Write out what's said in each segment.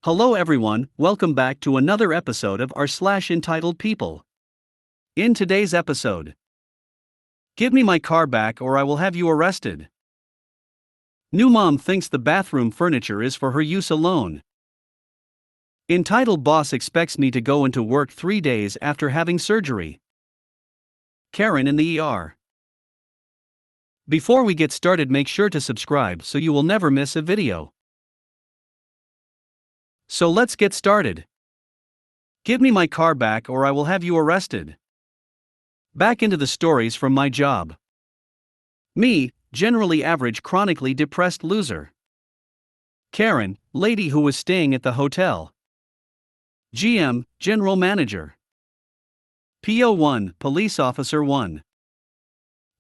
Hello everyone, welcome back to another episode of r/slash entitled people. In today's episode, give me my car back or I will have you arrested. New mom thinks the bathroom furniture is for her use alone. Entitled boss expects me to go into work 3 days after having surgery. Karen in the ER. Before we get started, make sure to subscribe so you will never miss a video. So let's get started. Give me my car back or I will have you arrested. Back into the stories from my job. Me, generally average chronically depressed loser. Karen, lady who was staying at the hotel. GM, general manager. PO1, police officer 1.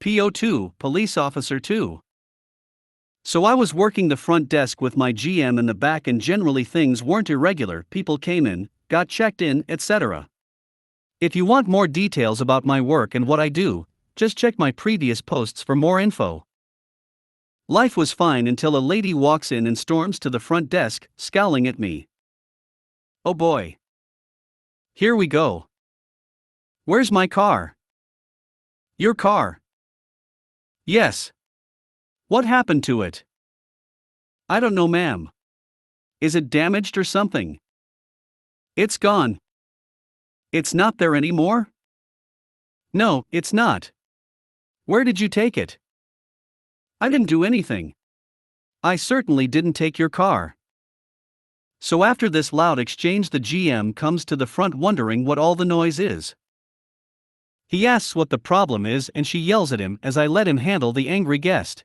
PO2, police officer 2. So I was working the front desk with my GM in the back, and generally things weren't irregular. People came in, got checked in, etc. If you want more details about my work and what I do, just check my previous posts for more info. Life was fine until a lady walks in and storms to the front desk, scowling at me. Oh boy. Here we go. Where's my car? Your car? Yes. What happened to it? I don't know, ma'am. Is it damaged or something? It's gone. It's not there anymore? No, it's not. Where did you take it? I didn't do anything. I certainly didn't take your car. So after this loud exchange, the GM comes to the front wondering what all the noise is. He asks what the problem is and she yells at him as I let him handle the angry guest.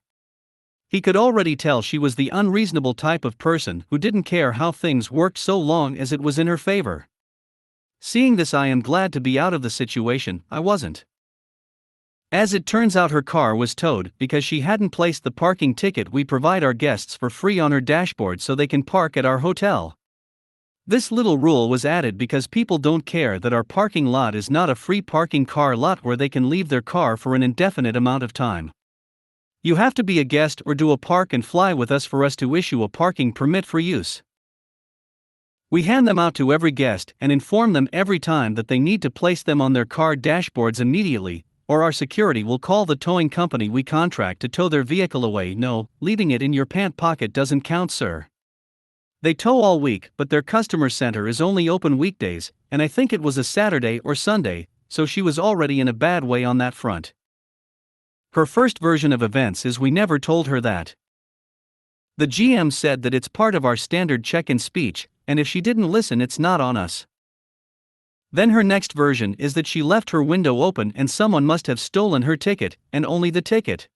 He could already tell she was the unreasonable type of person who didn't care how things worked so long as it was in her favor. Seeing this, I am glad to be out of the situation. I wasn't. As it turns out, her car was towed because she hadn't placed the parking ticket we provide our guests for free on her dashboard so they can park at our hotel. This little rule was added because people don't care that our parking lot is not a free parking car lot where they can leave their car for an indefinite amount of time. You have to be a guest or do a park and fly with us for us to issue a parking permit for use. We hand them out to every guest and inform them every time that they need to place them on their car dashboards immediately, or our security will call the towing company we contract to tow their vehicle away. No, leaving it in your pant pocket doesn't count, sir. They tow all week, but their customer center is only open weekdays, and I think it was a Saturday or Sunday, so she was already in a bad way on that front. Her first version of events is we never told her that. The GM said that it's part of our standard check-in speech, and if she didn't listen, it's not on us. Then her next version is that she left her window open and someone must have stolen her ticket, and only the ticket.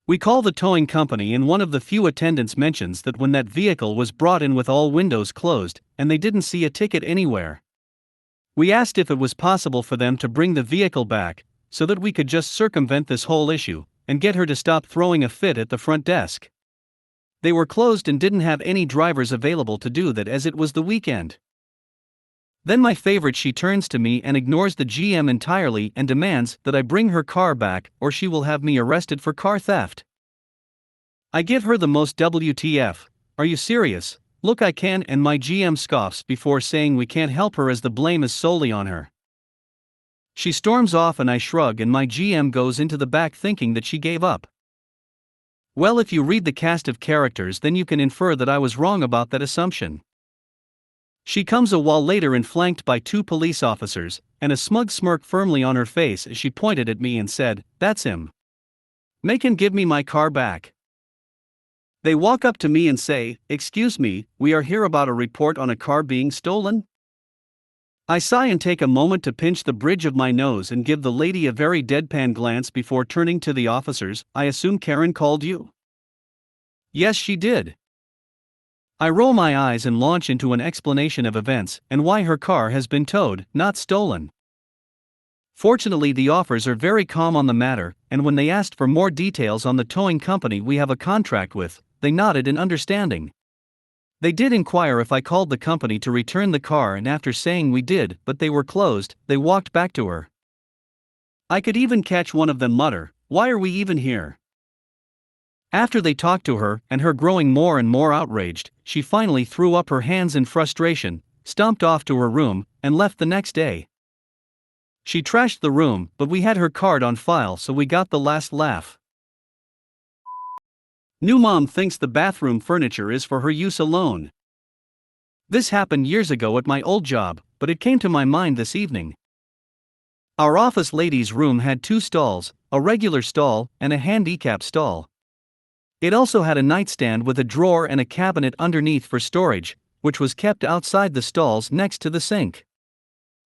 We call the towing company, and one of the few attendants mentions that when that vehicle was brought in with all windows closed, and they didn't see a ticket anywhere. We asked if it was possible for them to bring the vehicle back, so that we could just circumvent this whole issue, and get her to stop throwing a fit at the front desk. They were closed and didn't have any drivers available to do that as it was the weekend. Then my favorite, she turns to me and ignores the GM entirely and demands that I bring her car back or she will have me arrested for car theft. I give her the most WTF, are you serious? Look, I can, and my GM scoffs before saying we can't help her as the blame is solely on her. She storms off and I shrug, and my GM goes into the back thinking that she gave up. Well, if you read the cast of characters, then you can infer that I was wrong about that assumption. She comes a while later and flanked by 2 police officers, and a smug smirk firmly on her face as she pointed at me and said, "That's him. Make him give me my car back." They walk up to me and say, "Excuse me, we are here about a report on a car being stolen." I sigh and take a moment to pinch the bridge of my nose and give the lady a very deadpan glance before turning to the officers. "I assume Karen called you?" "Yes, she did." I roll my eyes and launch into an explanation of events and why her car has been towed, not stolen. Fortunately, the officers are very calm on the matter, and when they asked for more details on the towing company we have a contract with, they nodded in understanding. They did inquire if I called the company to return the car, and after saying we did, but they were closed, they walked back to her. I could even catch one of them mutter, "Why are we even here?" After they talked to her and her growing more and more outraged, she finally threw up her hands in frustration, stomped off to her room, and left the next day. She trashed the room, but we had her card on file, so we got the last laugh. New mom thinks the bathroom furniture is for her use alone. This happened years ago at my old job, but it came to my mind this evening. Our office lady's room had 2 stalls, a regular stall and a handicap stall. It also had a nightstand with a drawer and a cabinet underneath for storage, which was kept outside the stalls next to the sink.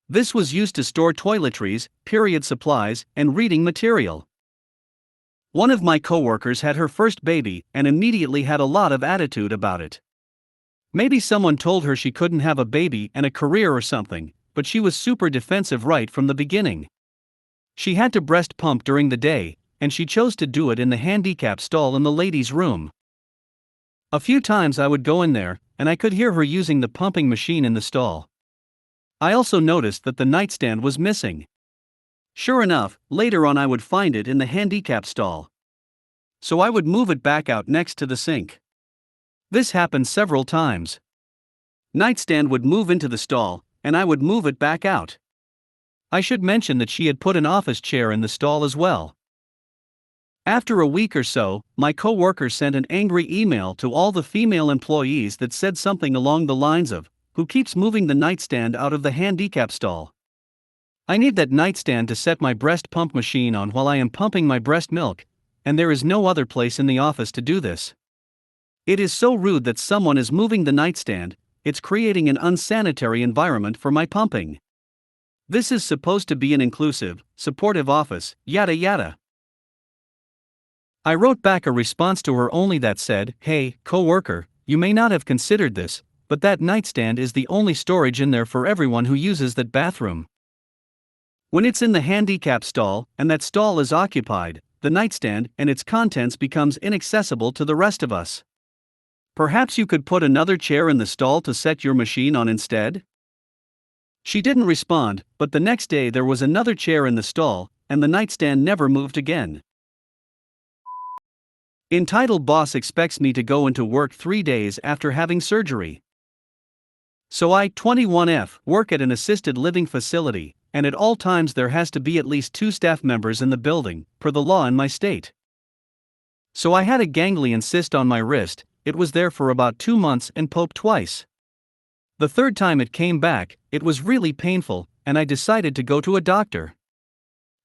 This was used to store toiletries, period supplies, and reading material. One of my coworkers had her first baby and immediately had a lot of attitude about it. Maybe someone told her she couldn't have a baby and a career or something, but she was super defensive right from the beginning. She had to breast pump during the day, and she chose to do it in the handicap stall in the ladies' room. A few times I would go in there, and I could hear her using the pumping machine in the stall. I also noticed that the nightstand was missing. Sure enough, later on I would find it in the handicap stall. So I would move it back out next to the sink. This happened several times. Nightstand would move into the stall, and I would move it back out. I should mention that she had put an office chair in the stall as well. After a week or so, my coworker sent an angry email to all the female employees that said something along the lines of, "Who keeps moving the nightstand out of the handicap stall? I need that nightstand to set my breast pump machine on while I am pumping my breast milk, and there is no other place in the office to do this. It is so rude that someone is moving the nightstand, it's creating an unsanitary environment for my pumping. This is supposed to be an inclusive, supportive office, yada yada." I wrote back a response to her only that said, "Hey, coworker, you may not have considered this, but that nightstand is the only storage in there for everyone who uses that bathroom. When it's in the handicap stall, and that stall is occupied, the nightstand and its contents becomes inaccessible to the rest of us. Perhaps you could put another chair in the stall to set your machine on instead?" She didn't respond, but the next day there was another chair in the stall, and the nightstand never moved again. Entitled boss expects me to go into work 3 days after having surgery. So I, 21F, work at an assisted living facility, and at all times there has to be at least 2 staff members in the building, per the law in my state. So I had a ganglion cyst on my wrist. It was there for about 2 months and poked twice. The third time it came back, it was really painful, and I decided to go to a doctor.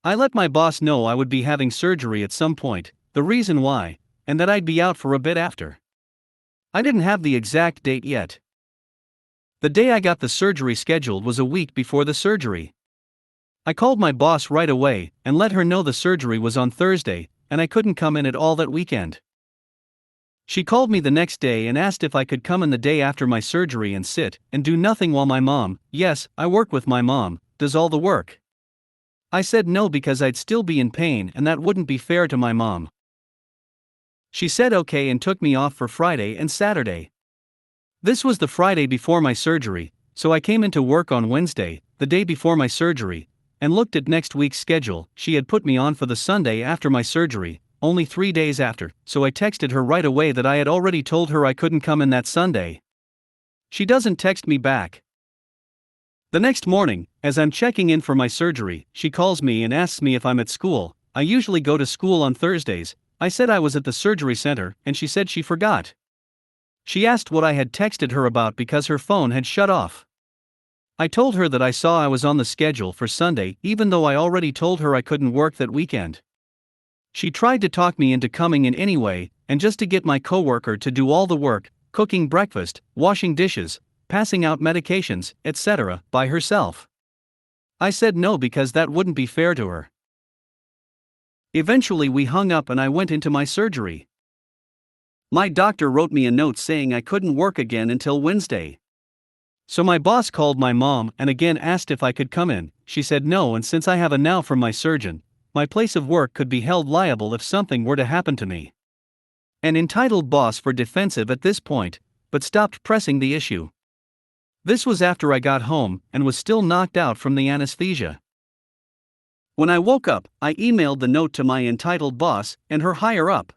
I let my boss know I would be having surgery at some point, the reason why, and that I'd be out for a bit after. I didn't have the exact date yet. The day I got the surgery scheduled was a week before the surgery. I called my boss right away and let her know the surgery was on Thursday, and I couldn't come in at all that weekend. She called me the next day and asked if I could come in the day after my surgery and sit and do nothing while my mom, yes, I work with my mom, does all the work. I said no because I'd still be in pain and that wouldn't be fair to my mom. She said okay and took me off for Friday and Saturday. This was the Friday before my surgery, so I came into work on Wednesday, the day before my surgery, and looked at next week's schedule. She had put me on for the Sunday after my surgery, only 3 days after, so I texted her right away that I had already told her I couldn't come in that Sunday. She doesn't text me back. The next morning, as I'm checking in for my surgery, she calls me and asks me if I'm at school. I usually go to school on Thursdays. I said I was at the surgery center, and she said she forgot. She asked what I had texted her about because her phone had shut off. I told her that I saw I was on the schedule for Sunday even though I already told her I couldn't work that weekend. She tried to talk me into coming in anyway, and just to get my coworker to do all the work, cooking breakfast, washing dishes, passing out medications, etc., by herself. I said no because that wouldn't be fair to her. Eventually we hung up and I went into my surgery. My doctor wrote me a note saying I couldn't work again until Wednesday. So my boss called my mom and again asked if I could come in. She said no, and since I have a now from my surgeon, my place of work could be held liable if something were to happen to me. An entitled boss for defensive at this point, but stopped pressing the issue. This was after I got home and was still knocked out from the anesthesia. When I woke up, I emailed the note to my entitled boss and her higher up.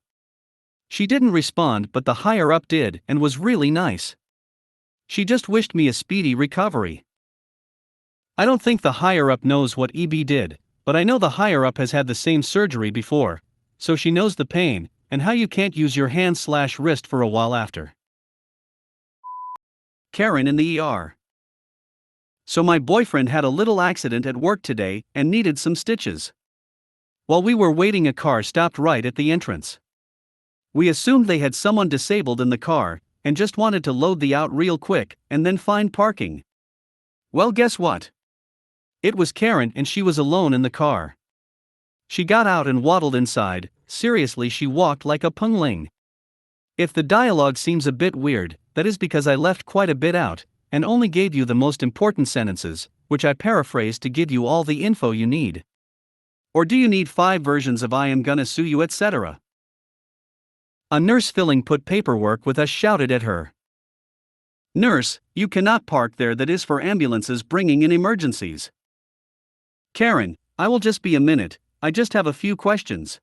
She didn't respond, but the higher up did and was really nice. She just wished me a speedy recovery. I don't think the higher up knows what EB did, but I know the higher up has had the same surgery before, so she knows the pain and how you can't use your hand/wrist for a while after. Karen in the ER. So my boyfriend had a little accident at work today and needed some stitches. While we were waiting, a car stopped right at the entrance. We assumed they had someone disabled in the car and just wanted to load the out real quick and then find parking. Well, guess what? It was Karen, and she was alone in the car. She got out and waddled inside. Seriously, she walked like a pungling. If the dialogue seems a bit weird, that is because I left quite a bit out and only gave you the most important sentences, which I paraphrased to give you all the info you need. Or do you need 5 versions of "I am gonna sue you" etc.? A nurse filling put paperwork with us shouted at her. "Nurse, you cannot park there, that is for ambulances bringing in emergencies." "Karen, I will just be a minute, I just have a few questions."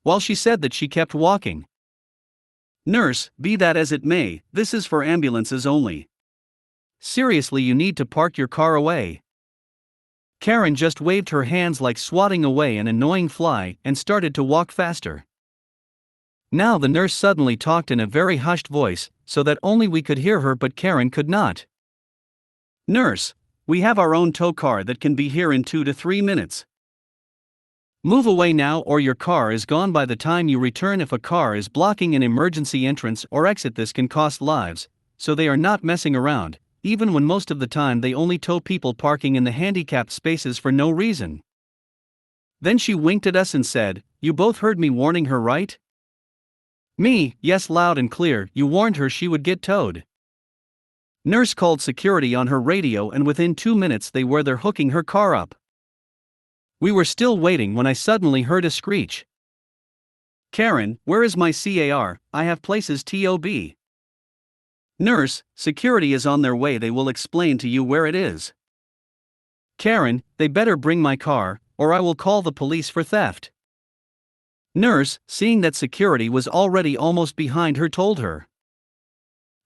While she said that, she kept walking. "Nurse, be that as it may, this is for ambulances only. Seriously, you need to park your car away." Karen just waved her hands like swatting away an annoying fly and started to walk faster. Now the nurse suddenly talked in a very hushed voice so that only we could hear her, but Karen could not. "Nurse, we have our own tow car that can be here in 2 to 3 minutes. Move away now or your car is gone by the time you return. If a car is blocking an emergency entrance or exit, this can cost lives, so they are not messing around, even when most of the time they only tow people parking in the handicapped spaces for no reason." Then she winked at us and said, "You both heard me warning her, right?" Me, yes, loud and clear. "You warned her she would get towed." Nurse called security on her radio, and within 2 minutes they were there hooking her car up. We were still waiting when I suddenly heard a screech. "Karen, where is my car? I have places TOB." "Nurse, security is on their way, they will explain to you where it is." "Karen, they better bring my car, or I will call the police for theft." Nurse, seeing that security was already almost behind her, told her.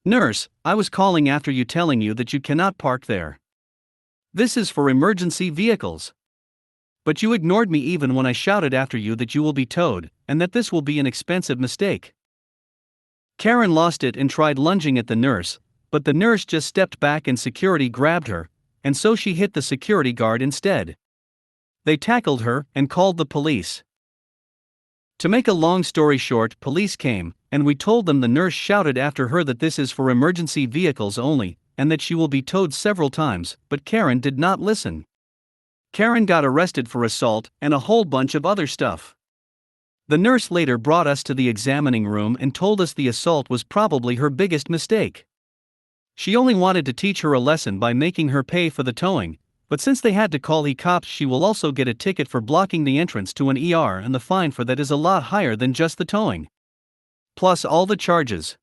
"Nurse, I was calling after you, telling you that you cannot park there. This is for emergency vehicles. But you ignored me even when I shouted after you that you will be towed, and that this will be an expensive mistake." Karen lost it and tried lunging at the nurse, but the nurse just stepped back and security grabbed her, and so she hit the security guard instead. They tackled her and called the police. To make a long story short, police came, and we told them the nurse shouted after her that this is for emergency vehicles only, and that she will be towed several times, but Karen did not listen. Karen got arrested for assault and a whole bunch of other stuff. The nurse later brought us to the examining room and told us the assault was probably her biggest mistake. She only wanted to teach her a lesson by making her pay for the towing, but since they had to call cops, she will also get a ticket for blocking the entrance to an ER, and the fine for that is a lot higher than just the towing. Plus all the charges.